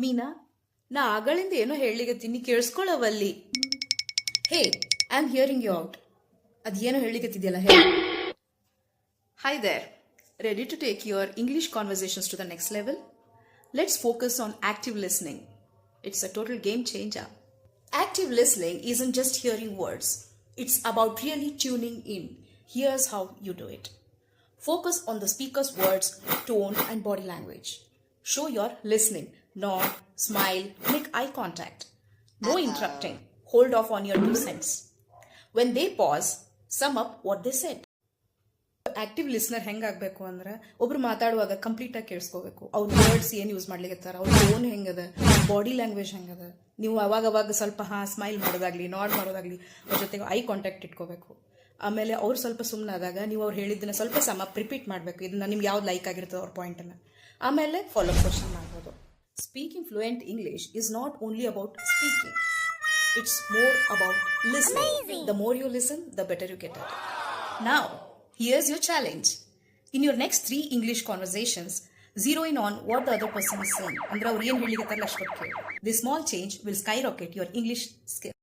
ಮೀನಾ, ನಾ ಆಗಳಿಂದ ಏನೋ ಹೇಳಿಗತ್ತೀನಿ ಕೇಳಿಸ್ಕೊಳ್ಳವಲ್ಲಿ. ಹೇ, I am hearing you out. ಅದೇನೋ ಹೇಳಿಗತ್ತಿದೆಯಲ್ಲ ಹೇಳಿ. Hi there. Ready to take your English conversations to the next level? Let's focus on active listening. It's a total game changer. Active listening isn't just hearing words. It's about really tuning in. Here's how you do it. Focus on the speaker's words, tone, and body language. Show you're listening. Nod, smile, make eye contact. No interrupting. Hold off on your 2 cents. When they pause, sum up what they said. Active listener ಹೆಂಗಾಗಬೇಕು ಅಂದ್ರೆ ಒಬ್ರು ಮಾತಾಡುವಾಗ complete ಆಗಿ ಕೇಳಿಸ್ಕೋಬೇಕು. ಅವ್ರ words ಏನು use ಮಾಡ್ಲಿಕ್ಕೆ ಅವ್ರ tone ಹೆಂಗದ, ಬಾಡಿ ಲ್ಯಾಂಗ್ವೇಜ್ ಹೆಂಗದ, ನೀವು ಅವಾಗ ಸ್ವಲ್ಪ ಸ್ಮೈಲ್ ಮಾಡೋದಾಗ್ಲಿ, ನಾಡ್ ಮಾಡೋದಾಗ್ಲಿ, ಅವ್ರ ಜೊತೆಗೆ ಐ ಕಾಂಟ್ಯಾಕ್ಟ್ ಇಟ್ಕೋಬೇಕು. ಆಮೇಲೆ ಅವ್ರು ಸ್ವಲ್ಪ ಸುಮ್ಮನಾದಾಗ ನೀವು ಅವ್ರು ಹೇಳಿದ್ದನ್ನ ಸ್ವಲ್ಪ ರಿಪೀಟ್ ಮಾಡಬೇಕು. ಇದನ್ನ ನಿಮ್ಗೆ ಯಾವ್ದು ಲೈಕ್ ಆಗಿರ್ತದೆ ಅವ್ರ ಪಾಯಿಂಟನ್ನು. ಆಮೇಲೆ ಫಾಲೋ ಕ್ವಶನ್ ಮಾಡ್ಬೋದು. Speaking fluent English is not only about speaking. It's more about listening. The more you listen, the better you get it. Now, here's your challenge. In your next 3 English conversations, zero in on what the other person is saying. This small change will skyrocket your English skill.